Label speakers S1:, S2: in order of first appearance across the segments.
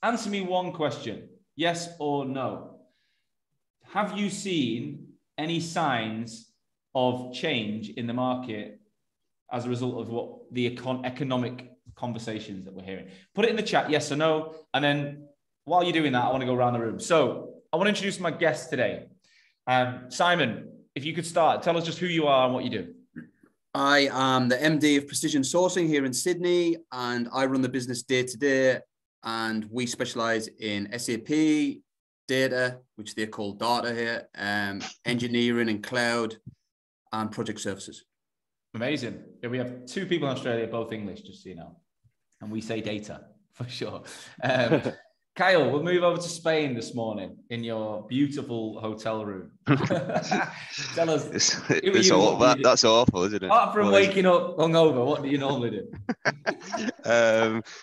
S1: answer me one question, yes or no. Have you seen any signs of change in the market as a result of what the economic conversations that we're hearing? Put it in the chat, yes or no. And then while you're doing that, I want to go around the room. So I want to introduce my guest today. Simon, if you could start, tell us just who you are and what you do.
S2: I am the MD of Precision Sourcing here in Sydney, and I run the business day to day. And we specialize in SAP, data, which they call data here, engineering and cloud, and project services.
S1: Amazing. Yeah, we have two people in Australia, both English, just so you know. And we say data for sure. Kyle, we'll move over to Spain this morning in your beautiful hotel room. Tell us.
S3: That's awful, isn't it?
S1: Apart from waking up hungover, what do you normally do?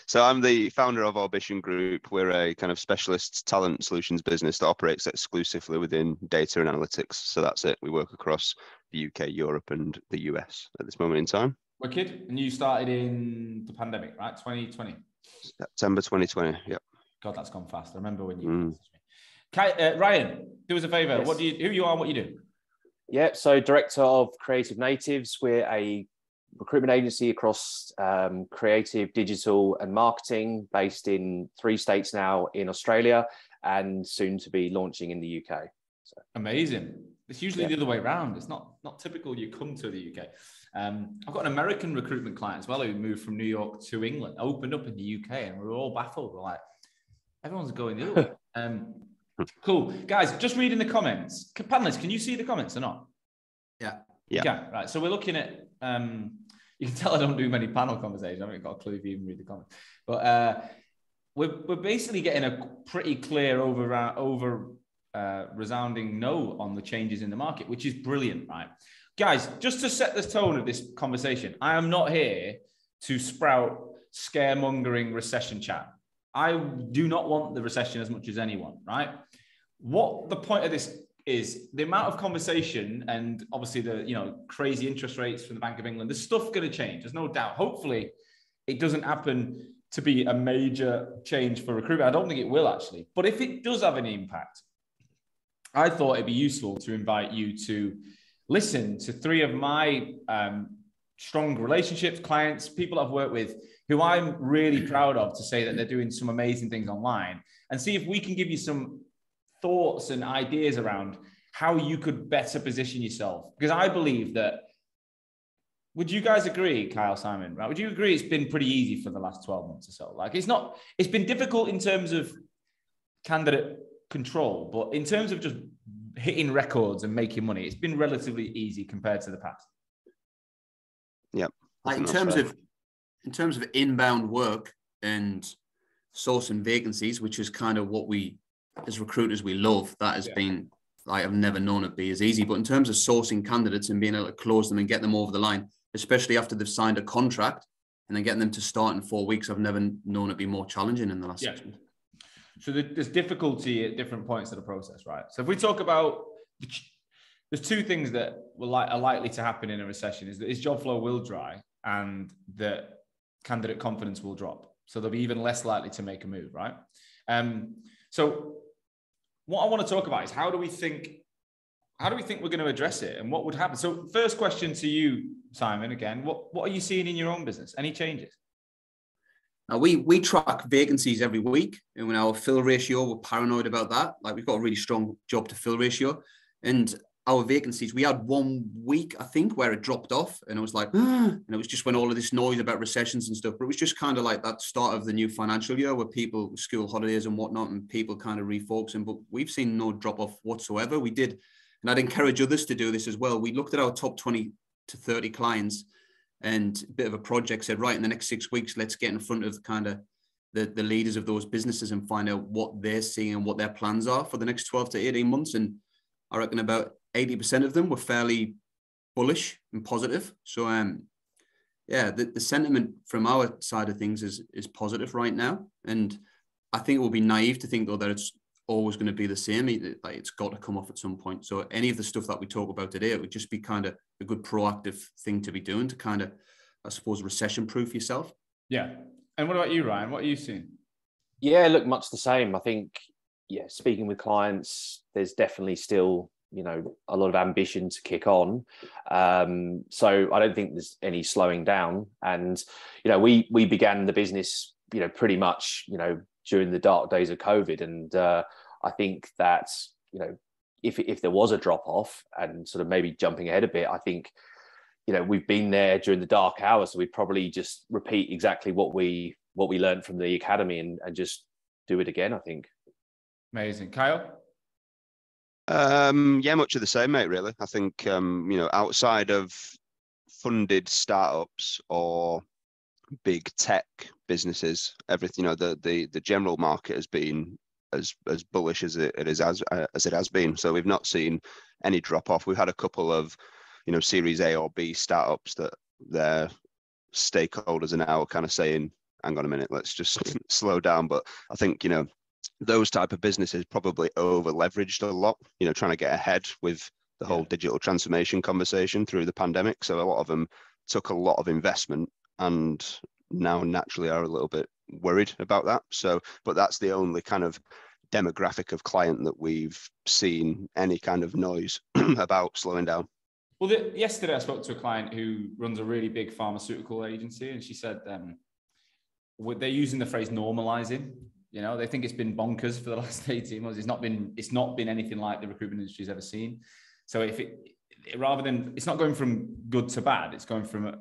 S3: So I'm the founder of Orbition Group. We're a kind of specialist talent solutions business that operates exclusively within data and analytics. So that's it. We work across the UK, Europe, and the US at this moment in time.
S1: Wicked. And you started in the pandemic, right? 2020.
S3: September 2020. Yeah.
S1: God, that's gone fast. I remember when you messaged me. Ryan, do us a favor.
S4: Yes.
S1: Who you are and what you do?
S4: Yeah, so Director of Creative Natives. We're a recruitment agency across creative, digital and marketing based in 3 states now in Australia and soon to be launching in the UK. So.
S1: Amazing. It's usually the other way around. It's not typical you come to the UK. I've got an American recruitment client as well who moved from New York to England, opened up in the UK, and we were all baffled. We're like, everyone's going the other way. Cool. Guys, just reading the comments. Panelists, can you see the comments or not?
S2: Yeah.
S1: You can. Right. So we're looking at, you can tell I don't do many panel conversations. I haven't got a clue if you even read the comments. But we're basically getting a pretty clear resounding no on the changes in the market, which is brilliant, right? Guys, just to set the tone of this conversation, I am not here to sprout scaremongering recession chat. I do not want the recession as much as anyone, right? What the point of this is, the amount of conversation and obviously the crazy interest rates from the Bank of England, there's stuff going to change. There's no doubt. Hopefully it doesn't happen to be a major change for recruitment. I don't think it will actually. But if it does have any impact, I thought it'd be useful to invite you to listen to 3 of my strong relationships, clients, people I've worked with who I'm really proud of to say that they're doing some amazing things online, and see if we can give you some thoughts and ideas around how you could better position yourself. Because I believe that, would you guys agree, Kyle, Simon, right? Would you agree it's been pretty easy for the last 12 months or so? Like it's been difficult in terms of candidate control, but in terms of just hitting records and making money, it's been relatively easy compared to the past.
S3: Yeah.
S2: In terms of inbound work and sourcing vacancies, which is kind of what we as recruiters we love, that has been, like, I've never known it be as easy. But in terms of sourcing candidates and being able to close them and get them over the line, especially after they've signed a contract and then getting them to start in 4 weeks, I've never known it be more challenging in the last 6 months.
S1: So there's difficulty at different points of the process, right? So if we talk about, there's 2 things that are likely to happen in a recession: is that his job flow will dry and that candidate confidence will drop. So they'll be even less likely to make a move, right? So what I want to talk about is how do we think we're going to address it and what would happen? So first question to you, Simon, again, what are you seeing in your own business? Any changes?
S2: Now, we track vacancies every week, and when our fill ratio, we're paranoid about that. Like, we've got a really strong job to fill ratio, and our vacancies, we had 1 week, I think, where it dropped off, and it was like, and it was just when all of this noise about recessions and stuff, but it was just kind of like that start of the new financial year where people, school holidays and whatnot, and people kind of refocusing, but we've seen no drop off whatsoever. We did, and I'd encourage others to do this as well. We looked at our top 20 to 30 clients, and a bit of a project said, right, in the next 6 weeks, let's get in front of kind of the leaders of those businesses and find out what they're seeing and what their plans are for the next 12 to 18 months. And I reckon about 80% of them were fairly bullish and positive. So, the sentiment from our side of things is positive right now. And I think it will be naive to think, though, that it's always going to be the same. Like, it's got to come off at some point. So any of the stuff that we talk about today, it would just be kind of a good proactive thing to be doing to kind of, I suppose, recession-proof yourself.
S1: Yeah. And what about you, Ryan? What are you seeing?
S4: Yeah, look, much the same. I think, yeah, speaking with clients, there's definitely still, a lot of ambition to kick on. So I don't think there's any slowing down. And, we began the business, pretty much, during the dark days of COVID. And I think that, if there was a drop off, and sort of maybe jumping ahead a bit, I think, we've been there during the dark hours. So we'd probably just repeat exactly what we learned from the academy and just do it again, I think.
S1: Amazing. Kyle?
S3: Yeah, much of the same, mate, really. I think, outside of funded startups or big tech businesses, everything, the general market has been as bullish as it has been. So we've not seen any drop off. We've had a couple of, Series A or B startups that their stakeholders are now kind of saying, hang on a minute, let's just slow down. But I think, those type of businesses probably over leveraged a lot, trying to get ahead with the whole digital transformation conversation through the pandemic. So a lot of them took a lot of investment and now naturally are a little bit worried about that. So, but that's the only kind of demographic of client that we've seen any kind of noise about slowing down.
S1: Well, yesterday I spoke to a client who runs a really big pharmaceutical agency, and she said they're using the phrase normalizing. They think it's been bonkers for the last 18 months. It's not been anything like the recruitment industry's ever seen. So it's not going from good to bad, it's going from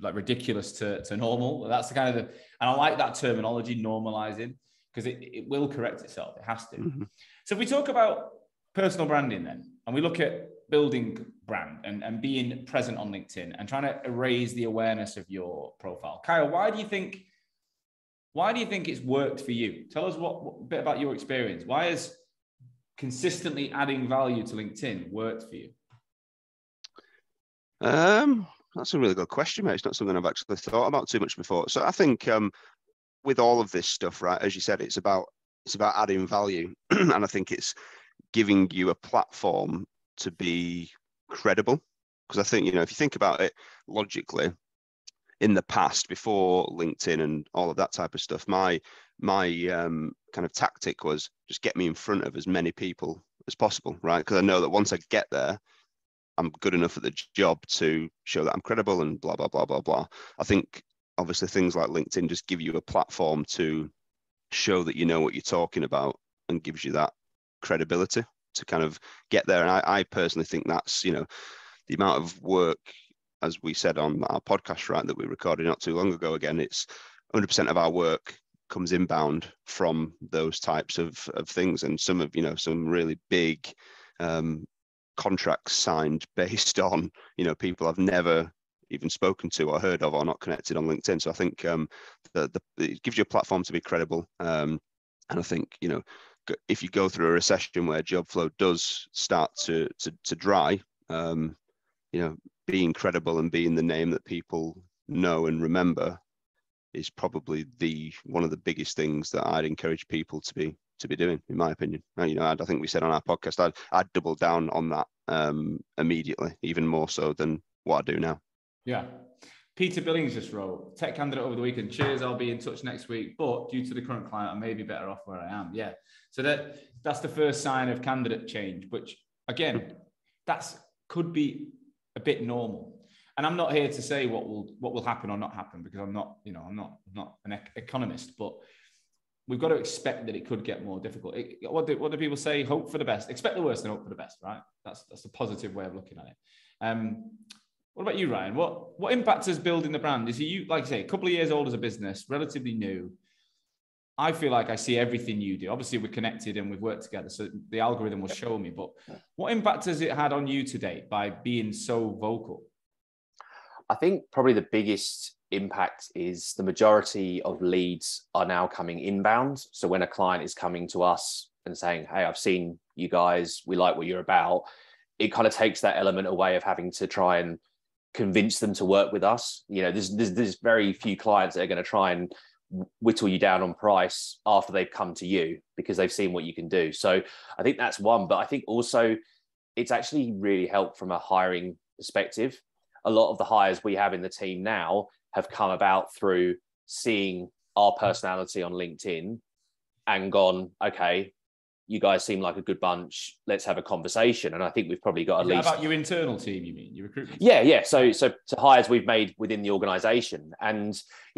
S1: like ridiculous to normal. That's the kind of and I like that terminology, normalizing, because it will correct itself. It has to. Mm-hmm. So if we talk about personal branding then, and we look at building brand and being present on LinkedIn and trying to raise the awareness of your profile. Kyle, why do you think it's worked for you? Tell us a bit about your experience. Why has consistently adding value to LinkedIn worked for you?
S3: That's a really good question, mate. It's not something I've actually thought about too much before. So I think with all of this stuff, right, as you said, it's about adding value. And I think it's giving you a platform to be credible. Because I think, if you think about it logically, in the past, before LinkedIn and all of that type of stuff, my kind of tactic was just get me in front of as many people as possible, right? Because I know that once I get there, I'm good enough at the job to show that I'm credible and blah, blah, blah, blah, blah. I think obviously things like LinkedIn just give you a platform to show that you know what you're talking about and gives you that credibility to kind of get there. And I personally think that's, the amount of work, as we said on our podcast, right, that we recorded not too long ago, again, it's 100% of our work comes inbound from those types of things. And some of, some really big contracts signed based on, people I've never even spoken to or heard of or not connected on LinkedIn. So I think it gives you a platform to be credible. And I think, if you go through a recession where job flow does start to dry, being credible and being the name that people know and remember is probably one of the biggest things that I'd encourage people to be doing, in my opinion. I think we said on our podcast, I'd double down on that immediately, even more so than what I do now.
S1: Yeah. Peter Billings just wrote, tech candidate over the weekend. Cheers, I'll be in touch next week. But due to the current climate, I may be better off where I am. Yeah. So that's the first sign of candidate change, which again, could be a bit normal. And I'm not here to say what will happen or not happen, because I'm not an economist, but we've got to expect that it could get more difficult. What do people say? Hope for the best. Expect the worst and hope for the best, right? That's a positive way of looking at it. What about you, Ryan? What impact has building the brand? Is you, like I say, a couple of years old as a business, relatively new. I feel like I see everything you do. Obviously, we're connected and we've worked together, so the algorithm will show me. But what impact has it had on you to date by being so vocal?
S4: I think probably the biggest impact is the majority of leads are now coming inbound. So when a client is coming to us and saying, hey, I've seen you guys, we like what you're about, it kind of takes that element away of having to try and convince them to work with us. There's very few clients that are going to try and whittle you down on price after they've come to you because they've seen what you can do. So I think that's one, but I think also it's actually really helped from a hiring perspective. A lot of the hires we have in the team now have come about through seeing our personality on LinkedIn and gone, okay, you guys seem like a good bunch. Let's have a conversation. And I think we've probably got at least
S1: about your internal team, you mean your recruitment?
S4: Yeah. So to hires we've made within the organization. And,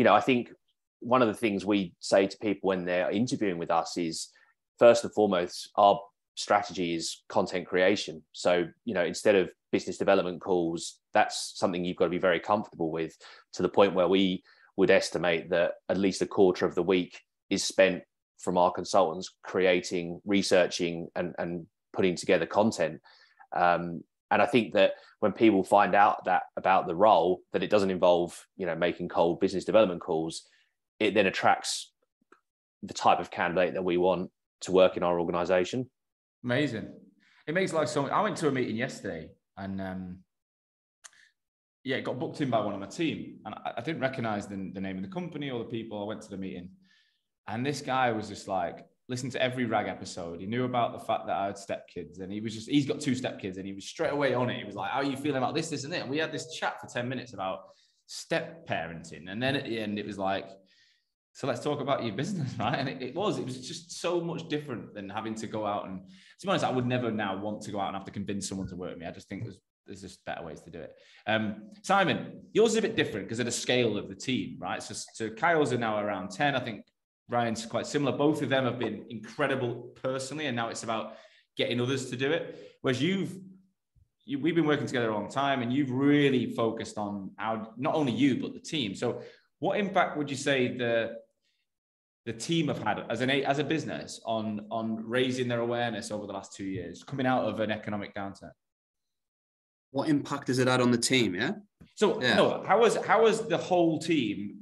S4: I think one of the things we say to people when they're interviewing with us is, first and foremost, our strategy is content creation. So, instead of business development calls, that's something you've got to be very comfortable with, to the point where we would estimate that at least a quarter of the week is spent from our consultants creating, researching, and putting together content. And I think that when people find out that about the role, that it doesn't involve, making cold business development calls, it then attracts the type of candidate that we want to work in our organization.
S1: Amazing. It makes life so. I went to a meeting yesterday, and it got booked in by one of my team, and I didn't recognize the name of the company or the people. I went to the meeting, and this guy was just like, listened to every rag episode. He knew about the fact that I had stepkids, and he's got 2 stepkids, and he was straight away on it. He was like, how are you feeling about this, and that? And we had this chat for 10 minutes about step parenting. And then at the end, it was like, so let's talk about your business, right? And it was just so much different than having to go out. And to be honest, I would never now want to go out and have to convince someone to work with me. I just think there's just better ways to do it. Simon, yours is a bit different because of the scale of the team, right? So Kyle's are now around 10. I think Ryan's quite similar. Both of them have been incredible personally, and now it's about getting others to do it. Whereas we've been working together a long time, and you've really focused on not only you, but the team. So what impact would you say the team have had as a business on raising their awareness over the last 2 years, coming out of an economic downturn?
S2: What impact has it had on the team? Yeah.
S1: So no, how has the whole team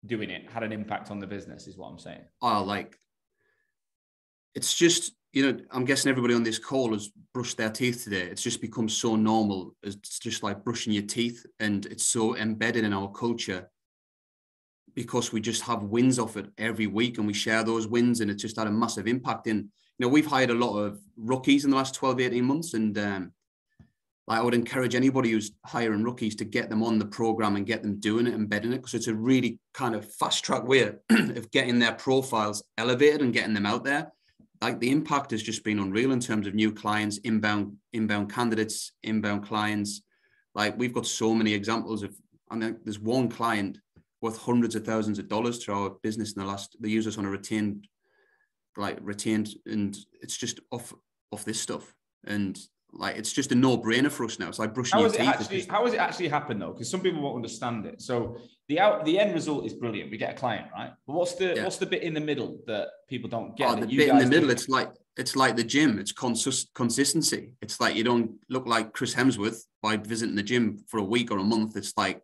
S1: doing it had an impact on the business, is what I'm saying.
S2: It's just, I'm guessing everybody on this call has brushed their teeth today. It's just become so normal. It's just like brushing your teeth, and it's so embedded in our culture because we just have wins off it every week, and we share those wins, and it's just had a massive impact. And, we've hired a lot of rookies in the last 12, 18 months. And I would encourage anybody who's hiring rookies to get them on the program and get them doing it, embedding it, because it's a really kind of fast track way of getting their profiles elevated and getting them out there. Like, the impact has just been unreal in terms of new clients, inbound candidates, inbound clients. Like, we've got so many examples of, there's one client worth hundreds of thousands of dollars to our business they use us on a retained, and it's just off this stuff. And it's just a no-brainer for us now. It's like brushing your teeth.
S1: How has it actually happened though? Because some people won't understand it. So the end result is brilliant. We get a client, right? But what's the bit in the middle that people don't get?
S2: The bit in the middle, it's like the gym. It's consistency. It's like you don't look like Chris Hemsworth by visiting the gym for a week or a month. It's like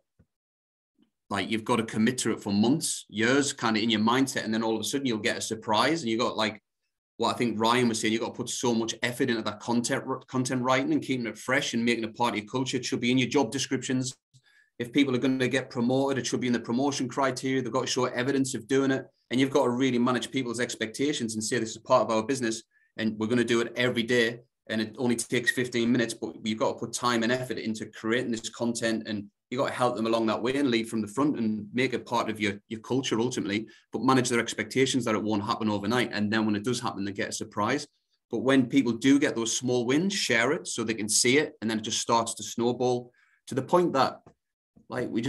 S2: you've got to commit to it for months, years, kind of in your mindset, and then all of a sudden you'll get a surprise, and you got what I think Ryan was saying, you've got to put so much effort into that content writing and keeping it fresh and making it part of your culture. It should be in your job descriptions. If people are going to get promoted, it should be in the promotion criteria. They've got to show evidence of doing it. And you've got to really manage people's expectations and say, this is part of our business and we're going to do it every day. And it only takes 15 minutes, but you've got to put time and effort into creating this content, and you've got to help them along that way and lead from the front and make it part of your culture ultimately, but manage their expectations that it won't happen overnight. And then when it does happen, they get a surprise. But when people do get those small wins, share it so they can see it. And then it just starts to snowball to the point that we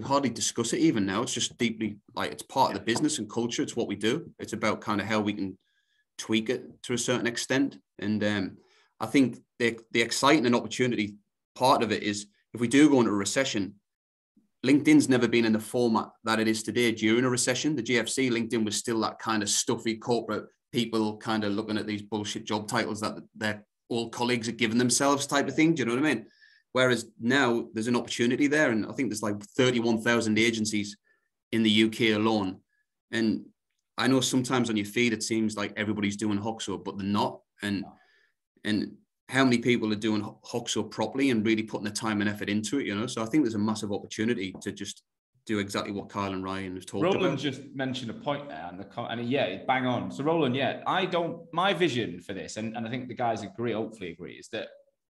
S2: hardly discuss it even now. It's just deeply it's part of the business and culture. It's what we do. It's about kind of how we can tweak it to a certain extent. And I think the exciting and opportunity part of it is, if we do go into a recession, LinkedIn's never been in the format that it is today during a recession. The GFC, LinkedIn was still that kind of stuffy corporate people kind of looking at these bullshit job titles that their old colleagues are giving themselves type of thing. Do you know what I mean? Whereas now there's an opportunity there. And I think there's 31,000 agencies in the UK alone. And I know sometimes on your feed, it seems like everybody's doing Hoxo, but they're not. And how many people are doing Hoxo properly and really putting the time and effort into it, So I think there's a massive opportunity to just do exactly what Kyle and Ryan have talked about.
S1: Roland just mentioned a point there, and bang on. So Roland, my vision for this, and I think the guys hopefully agree, is that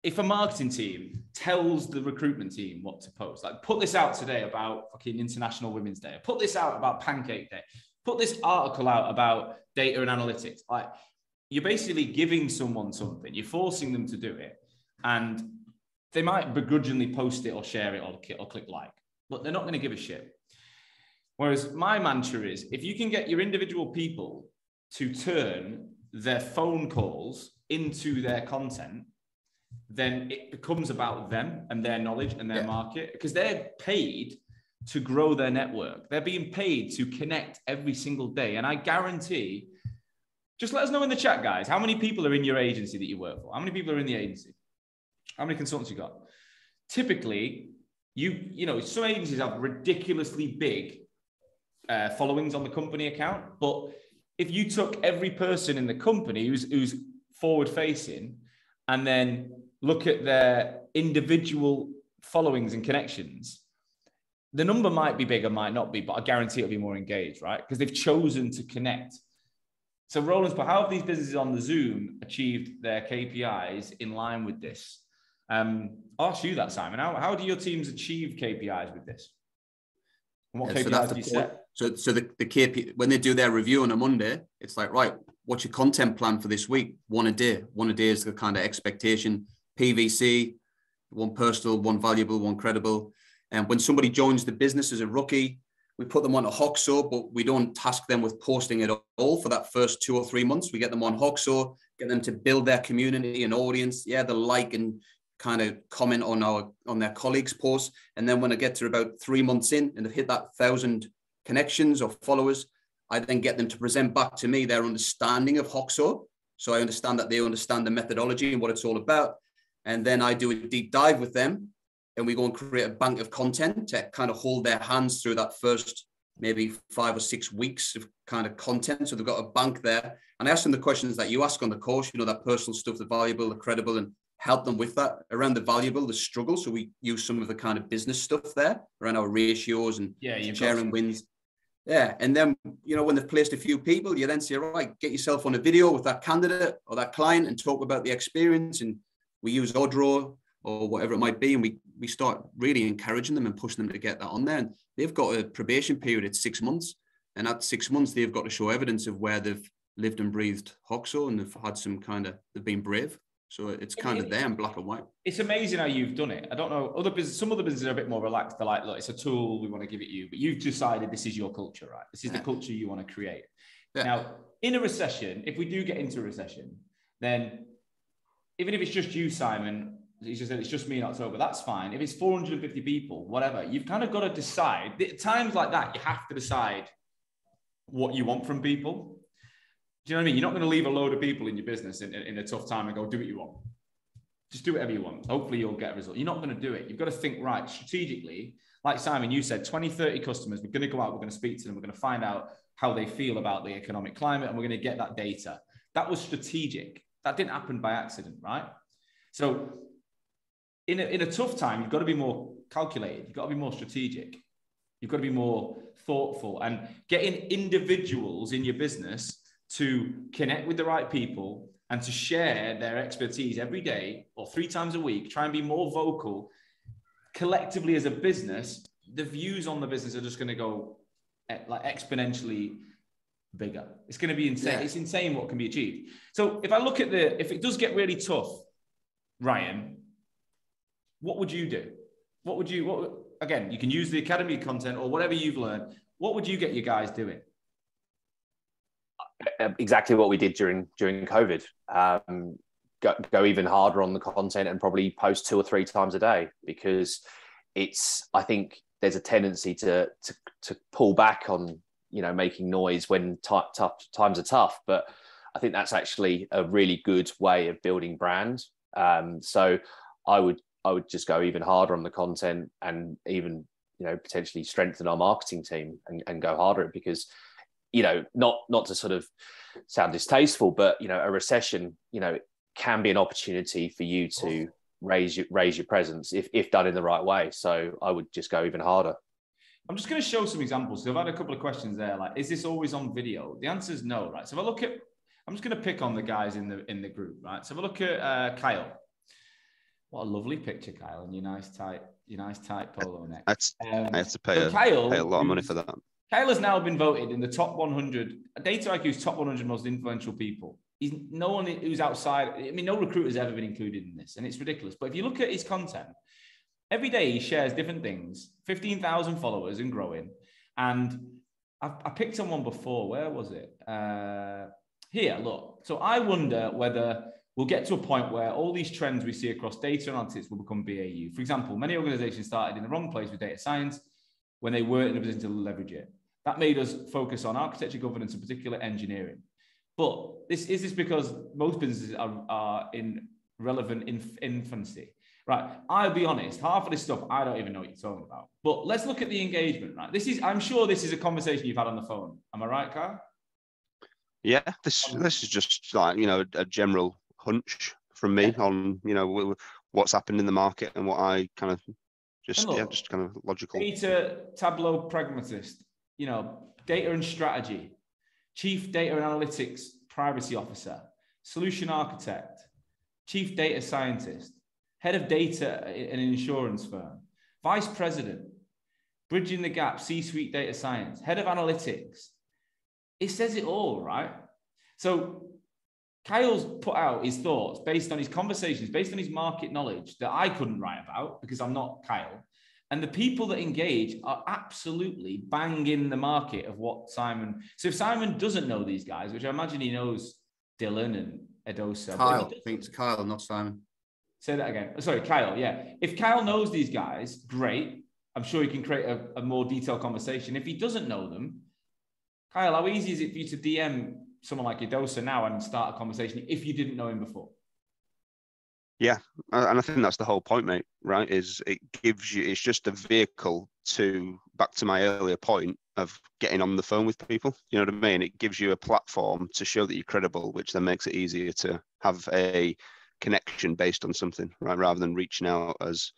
S1: if a marketing team tells the recruitment team what to post, put this out today about fucking International Women's Day, put this out about Pancake Day, put this article out about data and analytics. Like, you're basically giving someone something, you're forcing them to do it, and they might begrudgingly post it or share it or click like, but they're not going to give a shit. Whereas my mantra is, if you can get your individual people to turn their phone calls into their content, then it becomes about them and their knowledge and their market, because they're paid to grow their network. They're being paid to connect every single day. And I guarantee, just let us know in the chat, guys, how many people are in your agency that you work for? How many people are in the agency? How many consultants you got? Typically, you know, some agencies have ridiculously big followings on the company account, but if you took every person in the company who's forward facing and then look at their individual followings and connections, the number might be bigger, might not be, but I guarantee it'll be more engaged, right? Because they've chosen to connect. So Roland's, but how have these businesses on the Zoom achieved their KPIs in line with this? I'll ask you that, Simon. How do your teams achieve KPIs with this? And what KPIs do you set?
S2: So the KPI, when they do their review on a Monday, it's like, right, what's your content plan for this week? One a day. One a day is the kind of expectation. PVC, one personal, one valuable, one credible. And when somebody joins the business as a rookie, we put them on a Hoxo, but we don't task them with posting it all for that first 2 or 3 months. We get them on Hoxo, get them to build their community and audience. Yeah, they'll like and kind of comment on their colleagues' posts. And then when I get to about 3 months in and they've hit that 1,000 connections or followers, I then get them to present back to me their understanding of Hoxo. So I understand that they understand the methodology and what it's all about. And then I do a deep dive with them, and we go and create a bank of content to kind of hold their hands through that first maybe 5 or 6 weeks of kind of content. So they've got a bank there. And I ask them the questions that you ask on the course, you know, that personal stuff, the valuable, the credible, and help them with that. Around the valuable, the struggle. So we use some of the kind of business stuff there around our ratios and sharing wins. Yeah. And then, you know, when they've placed a few people, you then say, right, get yourself on a video with that candidate or that client and talk about the experience. And we use Odro or whatever it might be. And we start really encouraging them and pushing them to get that on there. And they've got a probation period at 6 months. And at 6 months, they've got to show evidence of where they've lived and breathed Hoxo and they've had some kind of, they've been brave. So it's kind of there in black and white.
S1: It's amazing how you've done it. I don't know, some other businesses are a bit more relaxed. They're like, look, it's a tool, we want to give it you. But you've decided this is your culture, right? This is the culture you want to create. Yeah. Now, in a recession, if we do get into a recession, then even if it's just you, Simon, you just said it's just me in October, that's fine. If it's 450 people, whatever, you've kind of got to decide. At times like that, you have to decide what you want from people. Do you know what I mean? You're not going to leave a load of people in your business in a tough time and go, do what you want. Just do whatever you want. Hopefully you'll get a result. You're not going to do it. You've got to think right strategically. Like Simon, you said 20, 30 customers. We're going to go out. We're going to speak to them. We're going to find out how they feel about the economic climate. And we're going to get that data. That was strategic. That didn't happen by accident, right? So in a tough time, you've got to be more calculated. You've got to be more strategic. You've got to be more thoughtful. And getting individuals in your business to connect with the right people and to share their expertise every day or 3 times a week, try and be more vocal collectively as a business, the views on the business are just going to go like exponentially bigger. It's going to be insane. Yeah. It's insane what can be achieved. So if I look at if it does get really tough, Ryan, what would you do? Again, you can use the academy content or whatever you've learned. What would you get your guys doing?
S4: Exactly what we did during COVID. Go even harder on the content and probably post 2 or 3 times a day, because I think there's a tendency to pull back on, you know, making noise when tough times are tough. But I think that's actually a really good way of building brand. So I would just go even harder on the content and even, you know, potentially strengthen our marketing team and go harder at it, because, you know, not to sort of sound distasteful, but, you know, a recession, you know, can be an opportunity for you to raise your presence if done in the right way. So I would just go even harder.
S1: I'm just going to show some examples. So I've had a couple of questions there. Like, is this always on video? The answer is no, right? So if I look at, I'm just going to pick on the guys in the group, right? So if I look at Kyle, what a lovely picture, Kyle, and your nice tight polo neck.
S3: I have to pay a lot of money for that.
S1: Kyle has now been voted in the top 100, Data IQ's top 100 most influential people. He's no one who's outside. I mean, no recruiter's ever been included in this, and it's ridiculous. But if you look at his content, every day he shares different things, 15,000 followers and growing. And I picked on one before. Where was it? Here, look. So I wonder whether we'll get to a point where all these trends we see across data analytics will become BAU. For example, many organizations started in the wrong place with data science when they weren't in a position to leverage it. That made us focus on architecture, governance, and particular engineering. But is this because most businesses are in relevant infancy? Right, I'll be honest, half of this stuff, I don't even know what you're talking about. But let's look at the engagement, right? I'm sure this is a conversation you've had on the phone. Am I right, Kyle?
S3: Yeah, this is just like, a general hunch from me on, what's happened in the market and what I kind of just kind of logical.
S1: Data tableau pragmatist, data and strategy, chief data analytics privacy officer, solution architect, chief data scientist, head of data in an insurance firm, vice president, bridging the gap, C-suite data science, head of analytics. It says it all, right? So Kyle's put out his thoughts based on his conversations, based on his market knowledge that I couldn't write about because I'm not Kyle. And the people that engage are absolutely bang in the market of what Simon. So if Simon doesn't know these guys, which I imagine he knows Dylan and Edosa.
S2: Kyle, I think it's Kyle, not Simon.
S1: Say that again. Sorry, Kyle. Yeah. If Kyle knows these guys, great. I'm sure he can create a more detailed conversation. If he doesn't know them, Kyle, how easy is it for you to DM someone like Edosa now and start a conversation if you didn't know him before?
S3: Yeah, and I think that's the whole point, mate, right? Is it gives you, it's just a vehicle to, back to my earlier point of getting on the phone with people. You know what I mean? It gives you a platform to show that you're credible, which then makes it easier to have a connection based on something, right? Rather than reaching out as,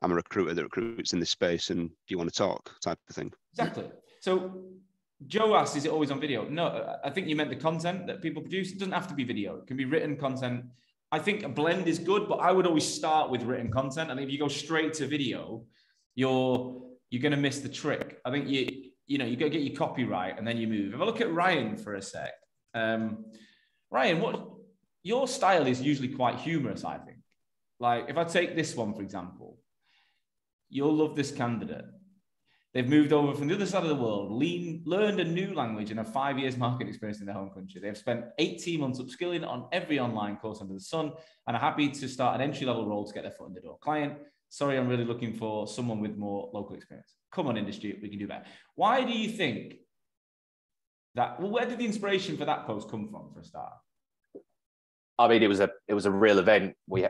S3: I'm a recruiter that recruits in this space and do you want to talk type of thing.
S1: Exactly. So Joe asked, is it always on video? No, I think you meant the content that people produce. It doesn't have to be video. It can be written content. I think a blend is good, but I would always start with written content. And if you go straight to video, you're going to miss the trick. I think you got to get your copyright and then you move. If I look at Ryan for a sec, Ryan, your style is usually quite humorous, I think. Like if I take this one, for example, you'll love this candidate. They've moved over from the other side of the world, learned a new language and have 5 years market experience in their home country. They've spent 18 months upskilling on every online course under the sun and are happy to start an entry-level role to get their foot in the door. Client, sorry, I'm really looking for someone with more local experience. Come on, industry, we can do better. Why do you think that? Well, where did the inspiration for that post come from for a start?
S4: I mean, it was a real event. We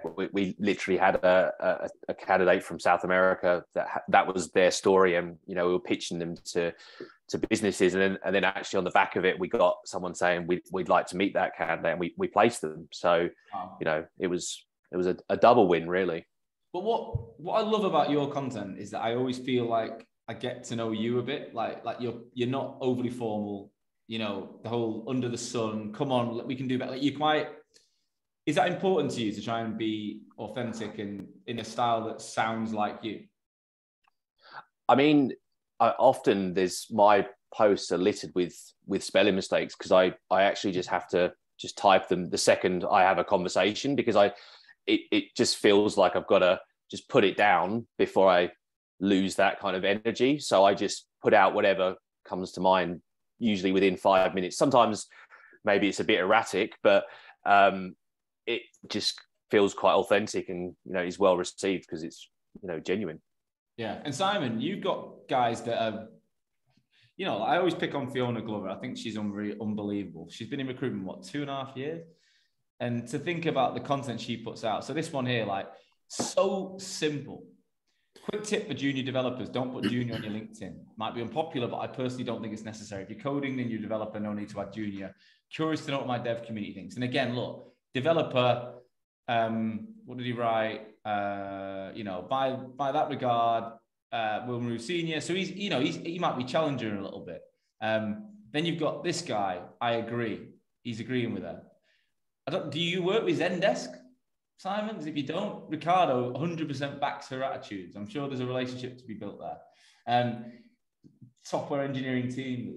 S4: literally had a candidate from South America that was their story, and we were pitching them to businesses, and then actually on the back of it, we got someone saying we'd like to meet that candidate, and we placed them. So wow. It was a double win, really.
S1: But what I love about your content is that I always feel like I get to know you a bit. Like you're not overly formal. The whole under the sun. Come on, we can do better. Like you're quite. Is that important to you to try and be authentic and in a style that sounds like you?
S4: I mean, often my posts are littered with spelling mistakes because I actually just have to just type them the second I have a conversation because it just feels like I've got to just put it down before I lose that kind of energy. So I just put out whatever comes to mind, usually within 5 minutes. Sometimes maybe it's a bit erratic, but it just feels quite authentic and, is well received because it's, genuine.
S1: Yeah. And Simon, you've got guys that are, I always pick on Fiona Glover. I think she's unbelievable. She's been in recruitment, 2.5 years? And to think about the content she puts out. So this one here, so simple. Quick tip for junior developers. Don't put junior on your LinkedIn. Might be unpopular, but I personally don't think it's necessary. If you're coding, then you're a developer, no need to add junior. Curious to know what my dev community thinks. And again, look, developer, what did he write? By that regard, we'll move senior. So he might be challenging a little bit. Then you've got this guy. I agree. He's agreeing with her. Do you work with Zendesk, Simon? Because if you don't, Ricardo 100% backs her attitudes. I'm sure there's a relationship to be built there. software engineering team,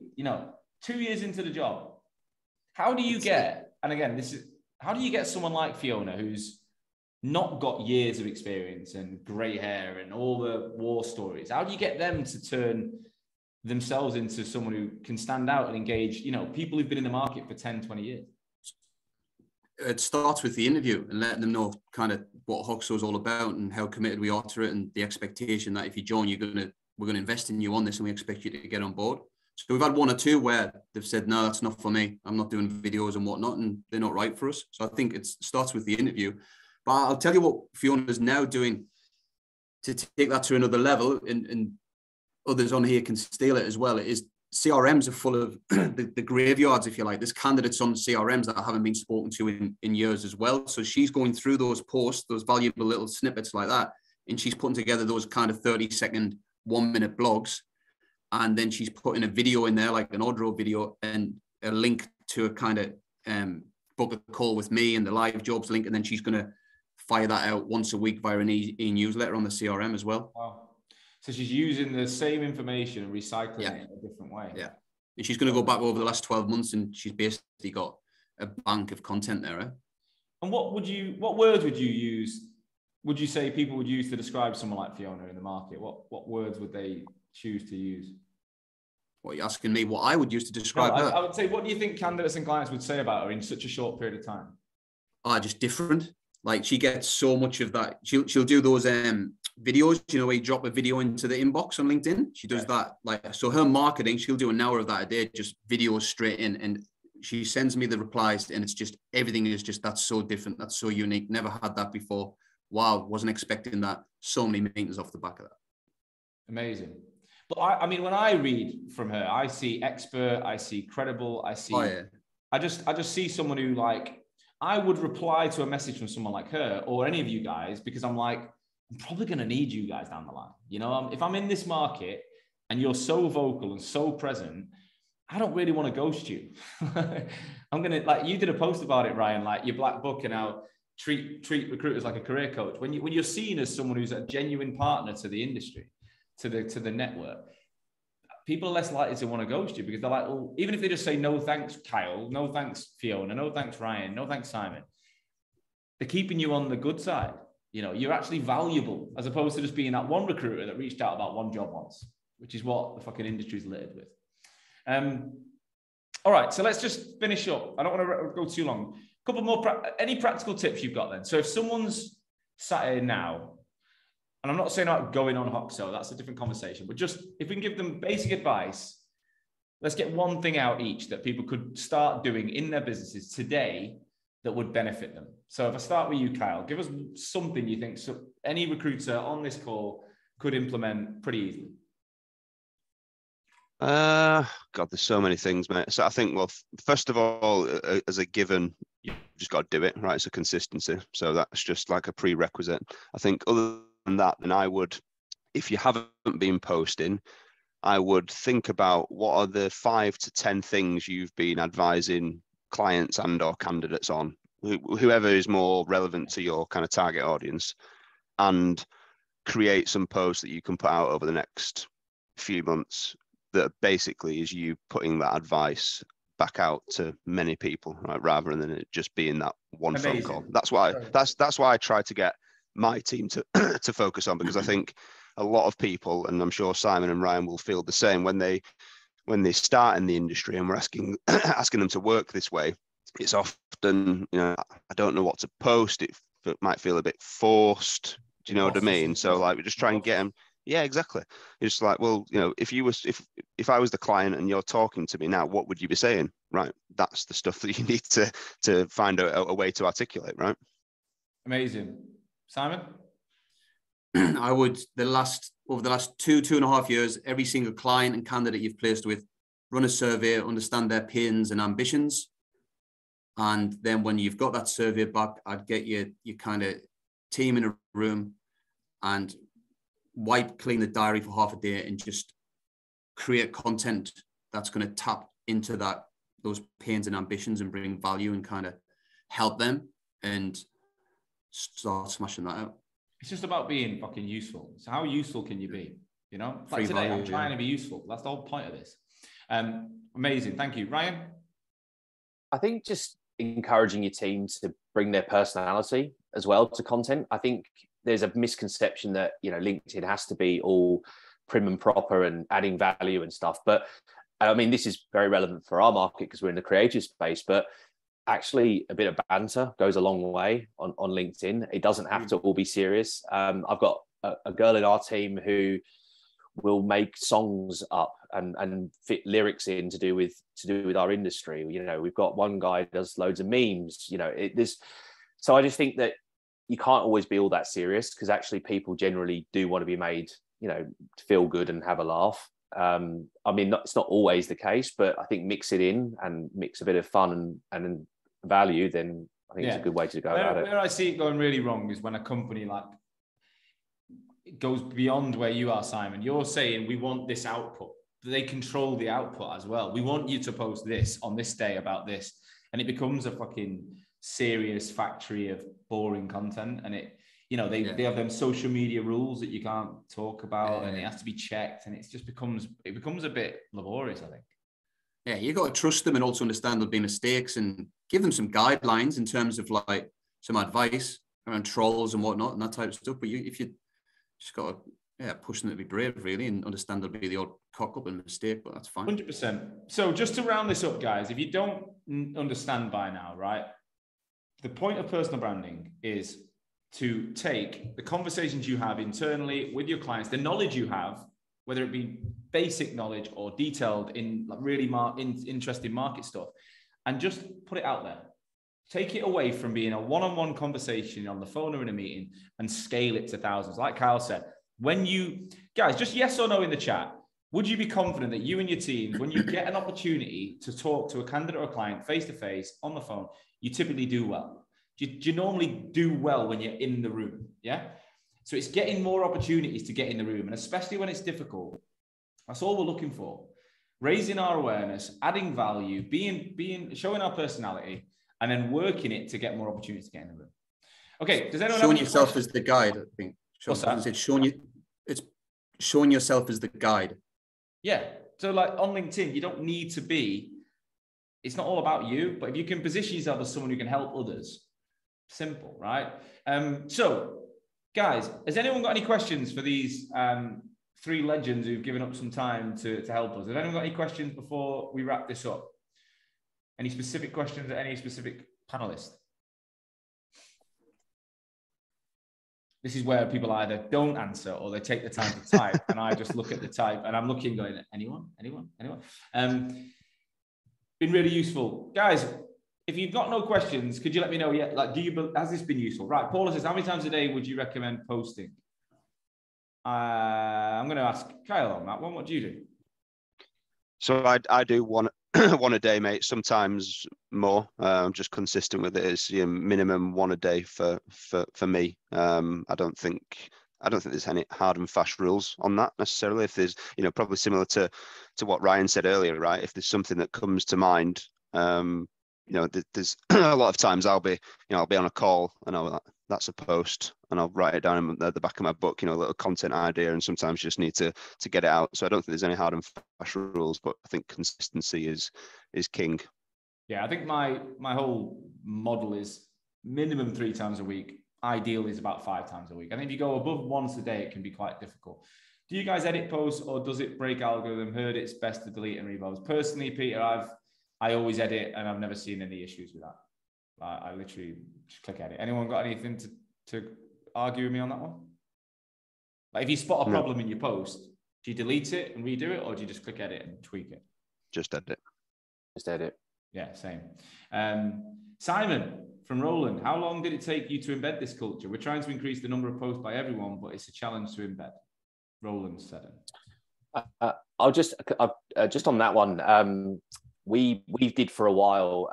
S1: 2 years into the job. How do you get, and again, how do you get someone like Fiona, who's not got years of experience and grey hair and all the war stories? How do you get them to turn themselves into someone who can stand out and engage, people who've been in the market for 10, 20 years?
S2: It starts with the interview and letting them know kind of what Hoxo is all about and how committed we are to it, and the expectation that if you join, we're going to invest in you on this and we expect you to get on board. So we've had one or two where they've said, no, that's not for me. I'm not doing videos and whatnot, and they're not right for us. So I think it starts with the interview. But I'll tell you what Fiona is now doing to take that to another level, and others on here can steal it as well, is CRMs are full of the graveyards, if you like. There's candidates on CRMs that haven't been spoken to in years as well. So she's going through those posts, those valuable little snippets like that, and she's putting together those kind of 30-second, 1-minute blogs. And then she's putting a video in there, like an audio video, and a link to a kind of book a call with me and the live jobs link. And then she's going to fire that out once a week via an e-newsletter on the CRM as well.
S1: Wow. So she's using the same information and recycling it in a different way.
S2: Yeah. And she's going to go back over the last 12 months and she's basically got a bank of content there. Eh?
S1: And what words would you use? Would you say people would use to describe someone like Fiona in the market? What words would they choose to use?
S2: What, you're asking me what I would use to describe her?
S1: I would say, what do you think candidates and clients would say about her in such a short period of time?
S2: Just different. Like, she gets so much of that. She'll do those videos, where you drop a video into the inbox on LinkedIn. She does that. Like, so her marketing, she'll do an hour of that a day, just videos straight in. And she sends me the replies, and it's just, everything is just, that's so different. That's so unique. Never had that before. Wow. Wasn't expecting that. So many meetings off the back of that. Amazing.
S1: But I mean, when I read from her, I see expert, I see credible, I see, I just see someone who, like, I would reply to a message from someone like her or any of you guys, because I'm like, I'm probably going to need you guys down the line. If I'm in this market and you're so vocal and so present, I don't really want to ghost you. I'm going to, like, you did a post about it, Ryan, like your black book and how treat recruiters like a career coach. When you're seen as someone who's a genuine partner to the industry, to the network, people are less likely to want to ghost you, because they're like, well, even if they just say, no, thanks, Kyle, no, thanks, Fiona, no, thanks, Ryan, no, thanks, Simon, they're keeping you on the good side. You're actually valuable, as opposed to just being that one recruiter that reached out about one job once, which is what the fucking industry is littered with. All right, so let's just finish up. I don't want to go too long. A couple more, any practical tips you've got then? So if someone's sat here now, and I'm not saying about going on Hoxo, that's a different conversation, but just if we can give them basic advice, let's get one thing out each that people could start doing in their businesses today that would benefit them. So if I start with you, Kyle, give us something you think any recruiter on this call could implement pretty easily.
S3: God, there's so many things, mate. So I think, well, first of all, as a given, you've just got to do it, right? So consistency. So that's just like a prerequisite. I think other than that, then I would, if you haven't been posting, I would think about what are the 5 to 10 things you've been advising clients and or candidates on, whoever is more relevant to your kind of target audience, and create some posts that you can put out over the next few months that basically is you putting that advice back out to many people, right, rather than it just being that one phone call. That's why I try to get my team to to focus on, because I think a lot of people, and I'm sure Simon and Ryan will feel the same, when they start in the industry and we're asking them to work this way, it's often, I don't know what to post. It might feel a bit forced. Do you know what I mean? So like, we just try and get them. Yeah, exactly. It's like, well, if I was the client and you're talking to me now, what would you be saying? Right. That's the stuff that you need to find a way to articulate, right?
S1: Amazing. Simon?
S2: I would, over the last 2.5 years, every single client and candidate you've placed with, run a survey, understand their pains and ambitions. And then when you've got that survey back, I'd get your kind of team in a room and wipe clean the diary for half a day and just create content that's going to tap into those pains and ambitions and bring value and kind of help them, and start smashing that out.
S1: It's just about being fucking useful. So how useful can you be? You know, like
S2: Free
S1: today,
S2: value,
S1: I'm trying to be useful. That's the whole point of this. Amazing. Thank you. Ryan?
S4: I think just encouraging your team to bring their personality as well to content. I think there's a misconception that, you know, LinkedIn has to be all prim and proper and adding value and stuff. But I mean, this is very relevant for our market because we're in the creative space, but actually a bit of banter goes a long way on LinkedIn. It doesn't have to all be serious. I've got a girl in our team who will make songs up and fit lyrics in to do with our industry. You know, we've got one guy who does loads of memes, you know, so I just think that you can't always be all that serious, because actually people generally do want to be made, you know, feel good and have a laugh. I mean, it's not always the case, but I think mix it in and mix a bit of fun and value, then I think it's a good way to go about it.
S1: Where I see it going really wrong is when a company like it goes beyond where you are, Simon. You're saying we want this output. They control the output as well. We want you to post this on this day about this. And it becomes a fucking serious factory of boring content. And it, you know, they have them social media rules that you can't talk about and it has to be checked. And it becomes a bit laborious, I think.
S2: Yeah, you got to trust them and also understand there'll be mistakes and give them some guidelines in terms of like some advice around trolls and whatnot and that type of stuff. But if you just got to push them to be brave, really, and understand there'll be the odd cock up and mistake, but that's fine.
S1: 100%. So just to round this up, guys, if you don't understand by now, right, the point of personal branding is to take the conversations you have internally with your clients, the knowledge you have, whether it be basic knowledge or detailed in like really interesting market stuff, and just put it out there. Take it away from being a one-on-one conversation on the phone or in a meeting and scale it to thousands. Like Kyle said, when you, guys, just yes or no in the chat, would you be confident that you and your teams, when you get an opportunity to talk to a candidate or a client face-to-face on the phone, you typically do well? Do you normally do well when you're in the room? Yeah. So it's getting more opportunities to get in the room. And especially when it's difficult, that's all we're looking for. Raising our awareness, adding value, showing our personality, and then working it to get more opportunities to get in the room. Okay, does anyone
S2: showing
S1: have
S2: yourself as the guide? I think.
S1: What's that?
S2: It's showing yourself as the guide.
S1: Yeah. So like on LinkedIn, you don't need to be. It's not all about you, but if you can position yourself as someone who can help others, simple, right? So, guys, has anyone got any questions for these three legends who've given up some time to help us? Has anyone got any questions before we wrap this up? Any specific questions at any specific panelist? This is where people either don't answer or they take the time to type, and I just look at the type and I'm looking, going, anyone? Been really useful, guys. If you've got no questions, could you let me know yet? Like, has this been useful? Right, Paula says, how many times a day would you recommend posting? I'm going to ask Kyle on that one. What do you do?
S3: So I do one a day, mate. Sometimes more. I'm just consistent with it. It's minimum one a day for me. I don't think there's any hard and fast rules on that necessarily. If there's, probably similar to what Ryan said earlier, right? If there's something that comes to mind, there's a lot of times I'll be on a call and that's a post and I'll write it down at the back of my book, a little content idea, and sometimes you just need to get it out. So I don't think there's any hard and fast rules, but I think consistency is king.
S1: Yeah, I think my whole model is minimum 3 times a week. Ideal is about 5 times a week. I think if you go above once a day, it can be quite difficult. Do you guys edit posts or does it break algorithm? Heard it's best to delete and repost. Personally, Peter, I always edit and I've never seen any issues with that. I literally just click edit. Anyone got anything to argue with me on that one? Like if you spot a problem in your post, do you delete it and redo it, or do you just click edit and tweak it?
S3: Just edit.
S4: Just edit.
S1: Yeah, same. Simon from Roland, how long did it take you to embed this culture? We're trying to increase the number of posts by everyone, but it's a challenge to embed. Roland said it.
S4: I'll just on that one. We did for a while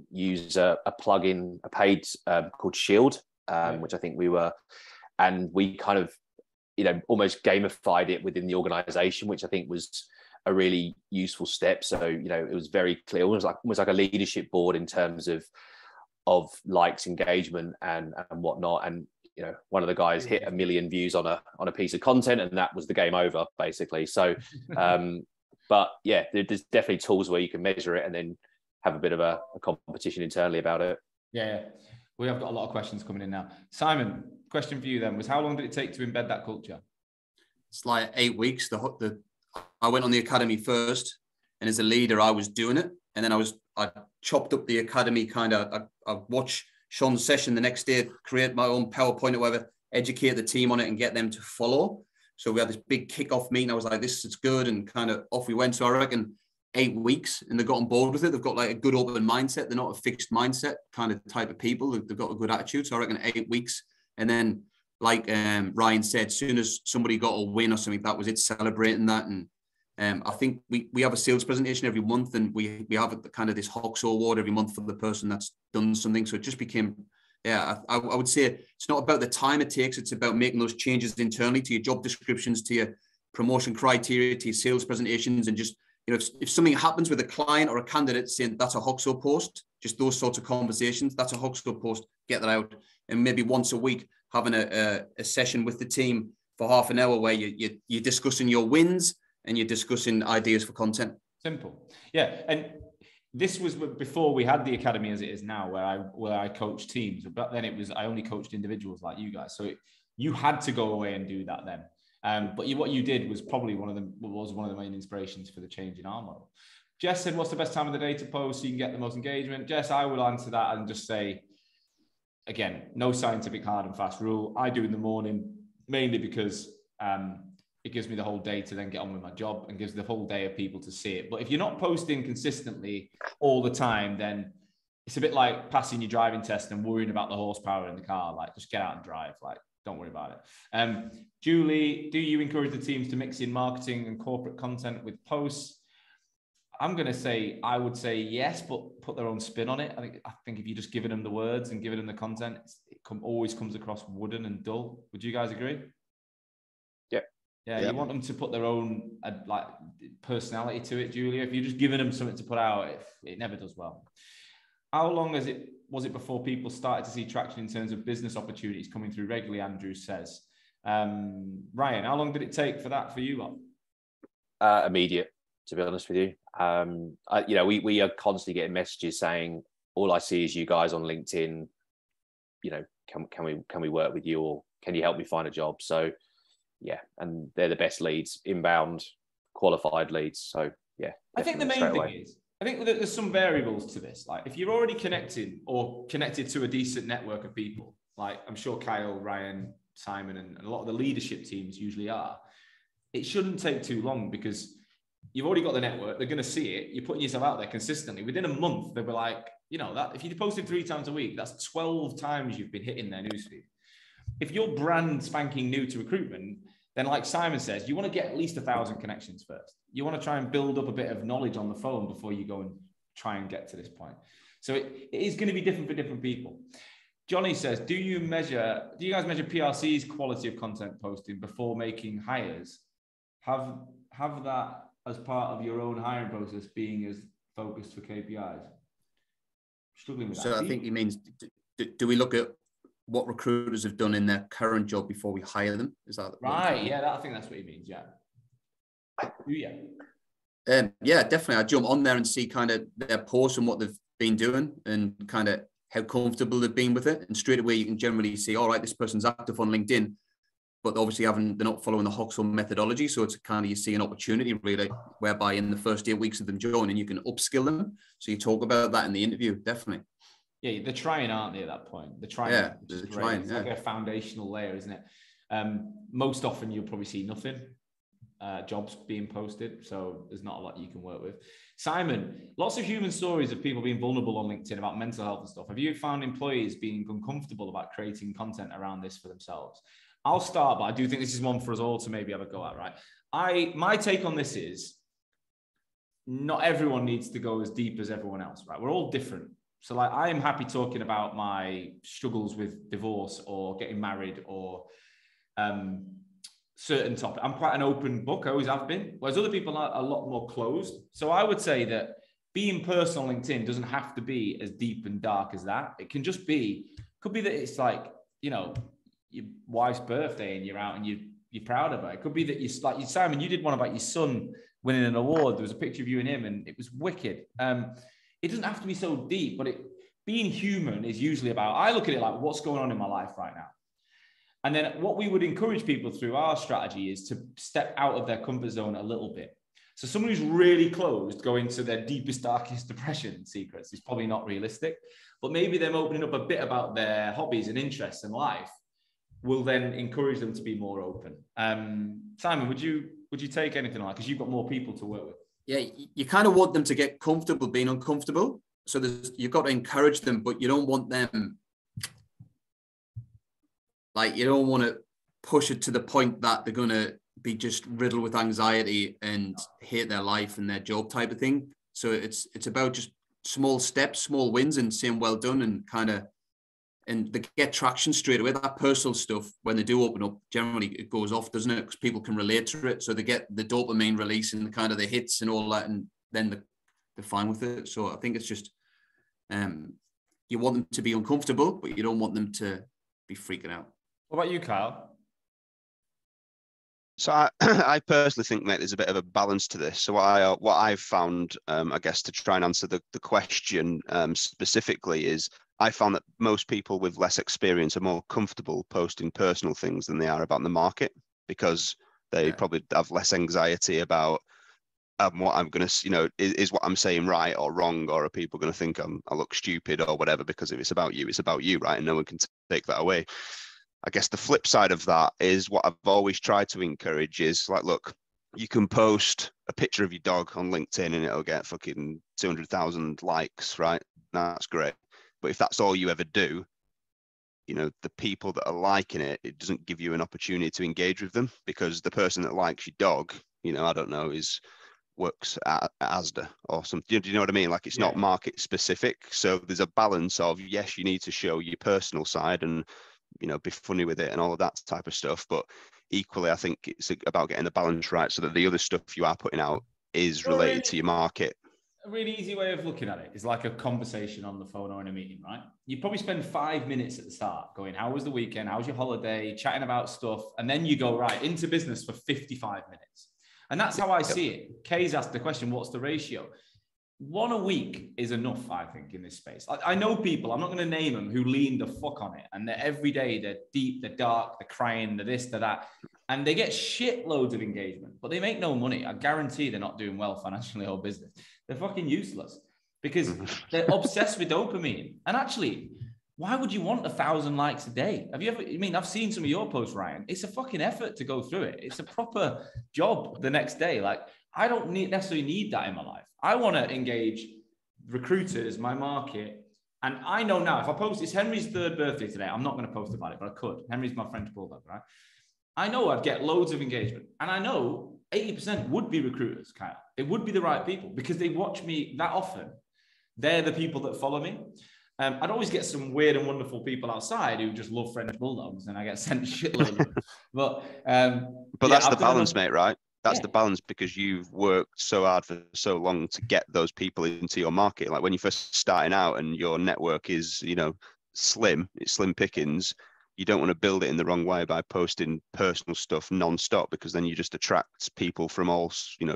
S4: use a plugin, a paid called Shield, which I think we kind of almost gamified it within the organization, which I think was a really useful step. So it was very clear. It was almost like a leadership board in terms of likes, engagement, and whatnot. And one of the guys hit 1 million views on a piece of content, and that was the game over, basically. So, but yeah, there's definitely tools where you can measure it and then have a bit of a competition internally about it.
S1: Yeah. We have got a lot of questions coming in now. Simon, question for you then was, how long did it take to embed that culture?
S2: It's like 8 weeks. I went on the academy first, and as a leader, I was doing it. And then I chopped up the academy I watched Sean's session the next day, create my own PowerPoint or whatever, educate the team on it and get them to follow. So we had this big kickoff meeting. I was like, this is good. And kind of off we went. So I reckon 8 weeks, and they got on board with it. They've got like a good open mindset. They're not a fixed mindset kind of type of people. They've got a good attitude. So I reckon 8 weeks. And then like Ryan said, as soon as somebody got a win or something, that was it, celebrating that. And I think we have a sales presentation every month, and we have kind of this Hawks award every month for the person that's done something. So it just became, I would say it's not about the time it takes. It's about making those changes internally to your job descriptions, to your promotion criteria, to your sales presentations, and just, if something happens with a client or a candidate saying that's a Hoxo post, just those sorts of conversations, that's a Hoxo post, get that out. And maybe once a week, having a session with the team for half an hour where you're discussing your wins and you're discussing ideas for content.
S1: Simple. Yeah. And this was before we had the academy as it is now, where I coached teams. But then I only coached individuals like you guys. So you had to go away and do that then. But what you did was probably one of the main inspirations for the change in our model. Jess said, what's the best time of the day to post so you can get the most engagement? Jess, I will answer that and just say, again, no scientific hard and fast rule. I do in the morning, mainly because it gives me the whole day to then get on with my job and gives the whole day of people to see it. But if you're not posting consistently all the time, then it's a bit like passing your driving test and worrying about the horsepower in the car. Like, just get out and drive. Like, don't worry about it. Julie, do you encourage the teams to mix in marketing and corporate content with posts? I'm going to say, I would say yes, but put their own spin on it. I think if you're just giving them the words and giving them the content, it always comes across wooden and dull. Would you guys agree? Yeah, you want them to put their own personality to it, Julia. If you're just giving them something to put out, it never does well. How long was it before people started to see traction in terms of business opportunities coming through regularly, Andrew says. Ryan, how long did it take for that for you lot?
S4: Immediate, to be honest with you. We are constantly getting messages saying, all I see is you guys on LinkedIn, can we work with you, or can you help me find a job? So yeah, and they're the best leads, inbound, qualified leads. So yeah,
S1: I think the main thing is, I think that there's some variables to this. Like, if you're already connected to a decent network of people, like I'm sure Kyle, Ryan, Simon, and a lot of the leadership teams usually are, it shouldn't take too long because you've already got the network. They're going to see it. You're putting yourself out there consistently. Within a month, they'll be like, that if you posted 3 times a week, that's 12 times you've been hitting their newsfeed. If you're brand spanking new to recruitment, then like Simon says, you want to get at least 1,000 connections first. You want to try and build up a bit of knowledge on the phone before you go and try and get to this point. So it is going to be different for different people. Johnny says, do you guys measure PRC's quality of content posting before making hires? Have that as part of your own hiring process being as focused for KPIs? Struggling with that.
S2: So I think he means, do we look at what recruiters have done in their current job before we hire them? Is that
S1: right? Yeah, I think that's what he means. Yeah. Yeah.
S2: Yeah, definitely. I jump on there and see kind of their posts and what they've been doing and kind of how comfortable they've been with it. And straight away, you can generally see, all right, this person's active on LinkedIn, but obviously they're not following the Hoxo methodology. So it's kind of, you see an opportunity really, whereby in the first 8 weeks of them joining, you can upskill them. So you talk about that in the interview, definitely.
S1: Yeah, they're trying, aren't they, at that point? They're trying.
S2: Yeah, they're trying.
S1: It's like a foundational layer, isn't it? Most often you'll probably see nothing, jobs being posted. So there's not a lot you can work with. Simon, lots of human stories of people being vulnerable on LinkedIn about mental health and stuff. Have you found employees being uncomfortable about creating content around this for themselves? I'll start, but I do think this is one for us all to maybe have a go at, right? My take on this is not everyone needs to go as deep as everyone else, right? We're all different. So like, I am happy talking about my struggles with divorce or getting married or certain topics. I'm quite an open book. I always have been, whereas other people are a lot more closed. So I would say that being personal on LinkedIn doesn't have to be as deep and dark as that. It can just be, could be that it's like, your wife's birthday and you're out and you're proud of her. It could be that Simon, you did one about your son winning an award. There was a picture of you and him, and it was wicked. It doesn't have to be so deep, but being human is usually about, I look at it like, what's going on in my life right now? And then what we would encourage people through our strategy is to step out of their comfort zone a little bit. So someone who's really closed, going to their deepest, darkest depression secrets is probably not realistic, but maybe them opening up a bit about their hobbies and interests in life will then encourage them to be more open. Simon, would you take anything like that? Because you've got more people to work with.
S2: Yeah, you kind of want them to get comfortable being uncomfortable. So you've got to encourage them, but you don't want them, like, you don't want to push it to the point that they're going to be just riddled with anxiety and hate their life and their job type of thing. So it's about just small steps, small wins, and saying well done, and they get traction straight away. That personal stuff, when they do open up, generally it goes off, doesn't it? Because people can relate to it. So they get the dopamine release and kind of the hits and all that, and then they're fine with it. So I think it's just, you want them to be uncomfortable, but you don't want them to be freaking out.
S1: What about you, Kyle?
S3: So I personally think, mate, there's a bit of a balance to this. So what I've found, I guess, to try and answer the question specifically is, I found that most people with less experience are more comfortable posting personal things than they are about the market, because they probably have less anxiety about what I'm going to, is what I'm saying right or wrong, or are people going to think I look stupid or whatever? Because if it's about you, right? And no one can take that away. I guess the flip side of that is what I've always tried to encourage is like, look, you can post a picture of your dog on LinkedIn and it'll get fucking 200,000 likes, right? That's great. But if that's all you ever do, the people that are liking it, it doesn't give you an opportunity to engage with them, because the person that likes your dog, I don't know, works at Asda or something. Do you know what I mean? Like, it's not market specific. So there's a balance of, yes, you need to show your personal side and, be funny with it and all of that type of stuff. But equally, I think it's about getting the balance right so that the other stuff you are putting out is related to your market.
S1: A really easy way of looking at it is like a conversation on the phone or in a meeting, right? You probably spend 5 minutes at the start going, how was the weekend? How was your holiday? Chatting about stuff. And then you go right into business for 55 minutes. And that's how I see it. Kay's asked the question, what's the ratio? 1 a week is enough, I think, in this space. I know people, I'm not going to name them, who lean the fuck on it. And they're every day, they're deep, they're dark, they're crying, they're this, they're that. And they get shitloads of engagement, but they make no money. I guarantee they're not doing well financially or business. They're fucking useless because they're obsessed with dopamine. And actually, why would you want 1,000 likes a day? I've seen some of your posts, Ryan. It's a fucking effort to go through it. It's a proper job the next day. Like, I don't necessarily need that in my life. I want to engage recruiters, my market. And I know now, if I post, it's Henry's 3rd birthday today. I'm not going to post about it, but I could. Henry's my French bulldog, right? I know I'd get loads of engagement. And I know 80% would be recruiters, Kyle. It would be the right people because they watch me that often. They're the people that follow me. I'd always get some weird and wonderful people outside who just love French bulldogs, and I get sent shitloads of them. But
S3: that's the balance, mate, right? That's the balance, because you've worked so hard for so long to get those people into your market. Like when you're first starting out and your network is, slim pickings, you don't want to build it in the wrong way by posting personal stuff non-stop, because then you just attract people from all,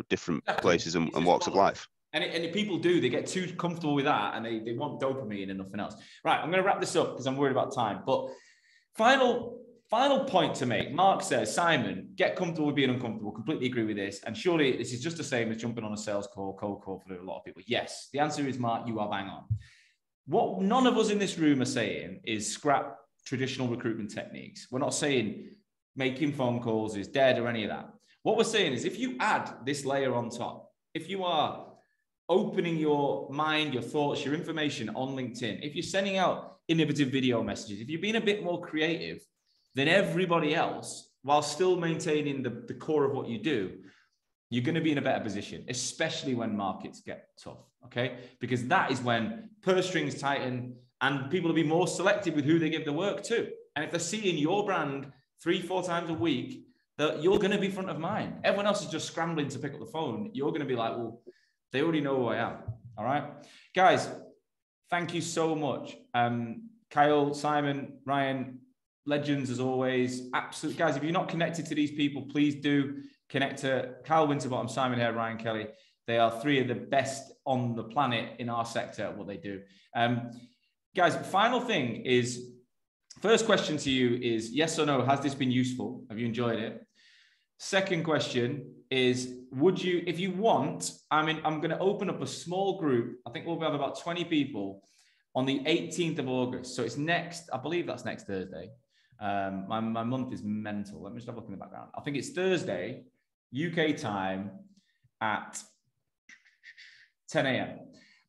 S3: different places and walks of life.
S1: And people do, they get too comfortable with that and they want dopamine and nothing else. Right, I'm going to wrap this up because I'm worried about time. But final point to make. Mark says, Simon, get comfortable with being uncomfortable. Completely agree with this. And surely this is just the same as jumping on a sales call, cold call for a lot of people. Yes, the answer is, Mark, you are bang on. What none of us in this room are saying is scrap traditional recruitment techniques. We're not saying making phone calls is dead or any of that. What we're saying is, if you add this layer on top, if you are opening your mind, your thoughts, your information on LinkedIn, if you're sending out innovative video messages, if you're being a bit more creative than everybody else, while still maintaining the core of what you do, you're going to be in a better position, especially when markets get tough, okay? Because that is when purse strings tighten and people will be more selective with who they give the work to. And if they're seeing your brand 3-4 times a week, that you're going to be front of mind. Everyone else is just scrambling to pick up the phone. You're going to be like, well, they already know who I am. All right, guys, thank you so much. Kyle, Simon, Ryan, legends as always. Absolutely, guys, if you're not connected to these people, please do connect to Kyle Winterbottom, Simon Hare, Ryan Kelly. They are three of the best on the planet in our sector at what they do. Guys, final thing is, first question to you is yes or no, has this been useful? Have you enjoyed it? Second question is, would you, if you want, I'm going to open up a small group. I think we'll have about 20 people on the 18th of August. So it's next, I believe that's next Thursday. My month is mental. Let me just have a look in the background. I think it's Thursday, UK time at 10 a.m.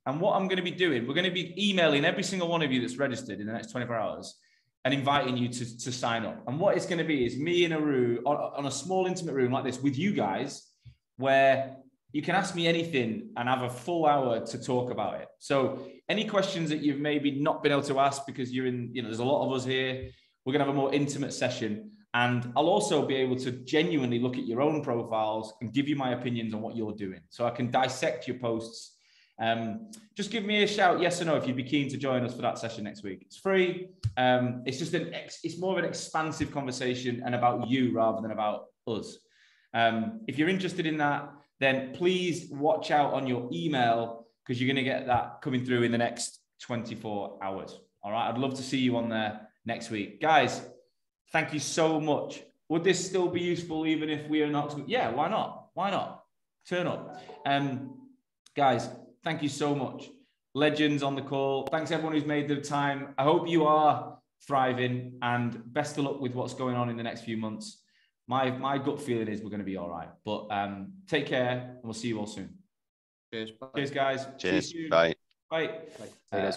S1: And what I'm going to be doing, we're going to be emailing every single one of you that's registered in the next 24 hours and inviting you to sign up. And what it's going to be is me in a room, on a small intimate room like this with you guys, where you can ask me anything and have a full hour to talk about it. So any questions that you've maybe not been able to ask because you're in, there's a lot of us here, we're going to have a more intimate session. And I'll also be able to genuinely look at your own profiles and give you my opinions on what you're doing. So I can dissect your posts. Just give me a shout, yes or no, if you'd be keen to join us for that session next week. It's free. It's just it's more of an expansive conversation and about you rather than about us. If you're interested in that, then please watch out on your email because you're going to get that coming through in the next 24 hours. All right. I'd love to see you on there next week. Guys, thank you so much. Would this still be useful even if we are not? Yeah, why not? Why not? Turn up. Guys, thank you so much. Legends on the call. Thanks everyone who's made the time. I hope you are thriving and best of luck with what's going on in the next few months. My gut feeling is we're going to be all right. But take care and we'll see you all soon.
S2: Cheers. Bye.
S1: Cheers, guys.
S3: Cheers. Bye.
S1: Bye.
S4: Bye.